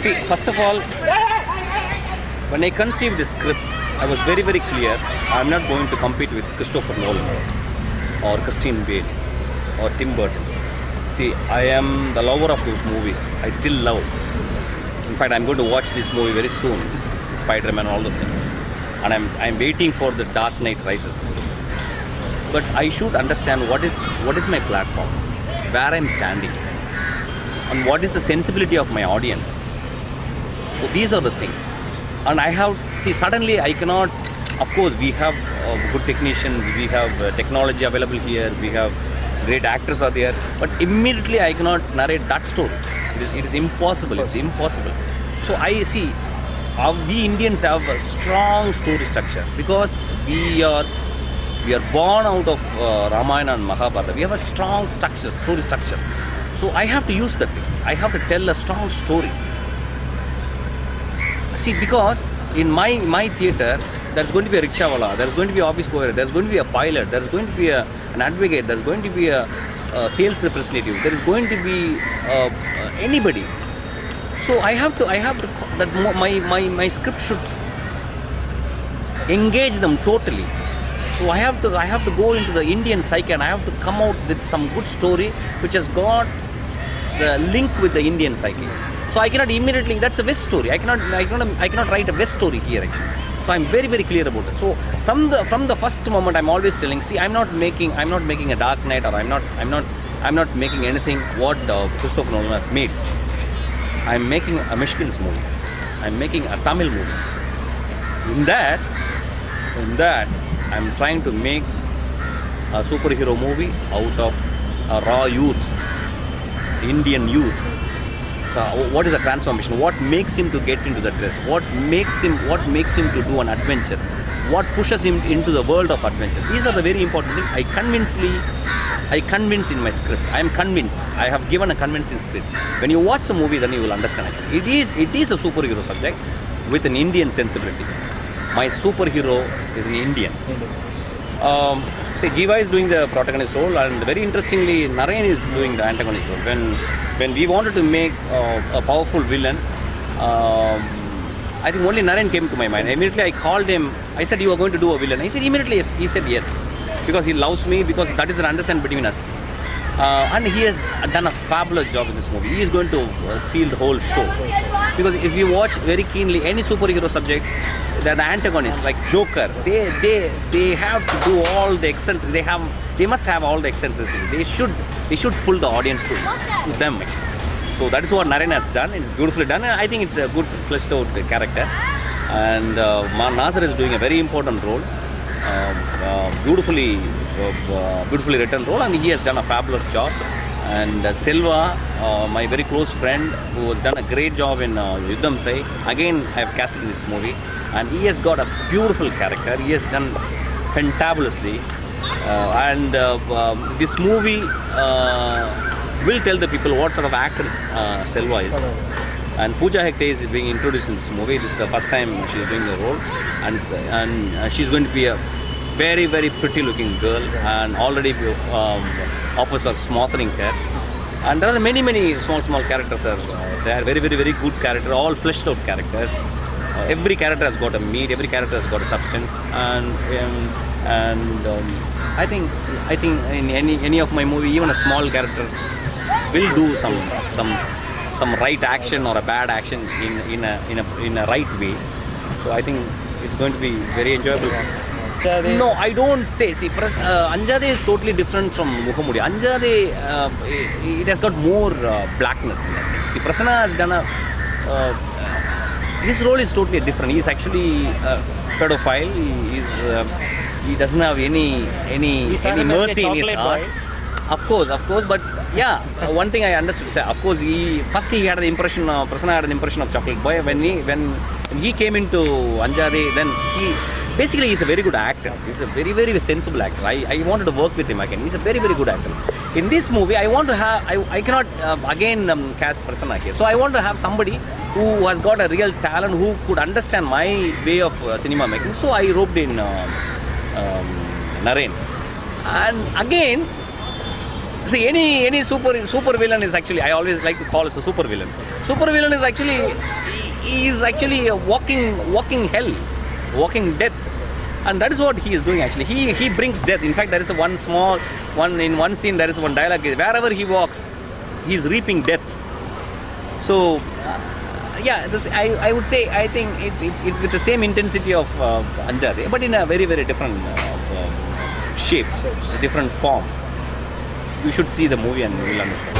See, first of all, when I conceived this script, I was very, very clear. I'm not going to compete with Christopher Nolan or Christian Bale or Tim Burton. See, I am the lover of those movies. I still love. In fact, I'm going to watch this movie very soon, Spider-Man, all those things. And I'm waiting for the Dark Knight Rises. But I should understand what is my platform, where I'm standing, and what is the sensibility of my audience. So these are the things. And I have, see, suddenly I cannot, of course, we have good technicians, we have technology available here, we have great actors are there, but immediately I cannot narrate that story. It is impossible, it's impossible. So I see, we Indians have a strong story structure because we are born out of Ramayana and Mahabharata. We have a strong structure, story structure. So I have to use that thing. I have to tell a strong story. See, because in my theatre, there's going to be a rickshawala, there's going to be an office boy, there's going to be a pilot, there's going to be an advocate, there's going to be a sales representative, there is going to be anybody. So I have to that my script should engage them totally. So I have to go into the Indian psyche and I have to come out with some good story which has got the link with the Indian psyche. So I cannot immediately, that's a West story. I cannot write a West story here actually. So I'm very, very clear about it. So from the first moment, I'm always telling, see, I'm not making a Dark Knight, or I'm not making anything what Christopher Nolan has made. I'm making a Mysskin's movie. I'm making a Tamil movie. In that, I'm trying to make a superhero movie out of a raw youth, Indian youth. So what is the transformation? What makes him to get into the dress? What makes him to do an adventure? What pushes him into the world of adventure? These are the very important things. I convince in my script. I am convinced. I have given a convincing script. When you watch the movie, then you will understand actually. It is a superhero subject with an Indian sensibility. My superhero is an Indian. See, Jiva is doing the protagonist role, and very interestingly, Naren is doing the antagonist role. When we wanted to make a powerful villain, I think only Naren came to my mind. Immediately I called him. I said, "You are going to do a villain." He said immediately yes. He said yes, because he loves me, because that is an understanding between us. And he has done a fabulous job in this movie. He is going to steal the whole show. Because if you watch very keenly any superhero subject, the antagonists like Joker, they have to do all the they must have all the eccentricity. They should pull the audience to them. So that is what Naren has done. It's beautifully done. And I think it's a good fleshed out character. And Nazar is doing a very important role. Beautifully written role, and he has done a fabulous job. And Selva, my very close friend, who has done a great job in Yuddham Sai, again I have casted in this movie, and he has got a beautiful character. He has done fantabulously, and this movie will tell the people what sort of actor Selva is. And Pooja Hegde is being introduced in this movie. This is the first time she is doing the role, and she's going to be a very, very pretty looking girl, and already offers are smothering her. And there are many small characters are there. Very, very, very good characters, all fleshed out characters. Every character has got a meat, every character has got a substance, and I think in any of my movie, even a small character will do some right action or a bad action in a right way. So I think it's going to be very enjoyable. No, I don't say. See, Anjade is totally different from Mukhamudi. Anjade, it has got more blackness in it. See, Prasanna has done his role is totally different. He is actually a pedophile. He doesn't have any mercy in his heart. Of course, but yeah, one thing I understood. Of course, first he had the impression. Prasanna had an impression of chocolate boy. When he came into Anjade, then basically he's a very good actor. He's a very, very sensible actor. I wanted to work with him again. He's a very, very good actor. In this movie, I want to have. I cannot again cast Prasanna here. So I want to have somebody who has got a real talent, who could understand my way of cinema making. So I roped in Naren. And again, See, any super villain is actually, I always like to call it a super villain. Super villain is actually, he is actually a walking hell, walking death, and that is what he is doing actually. He brings death. In fact, there is in one scene there is one dialogue. Wherever he walks, he is reaping death. So yeah, I would say, I think it's with the same intensity of Anjade, but in a very different shape, different form. You should see the movie and you will understand.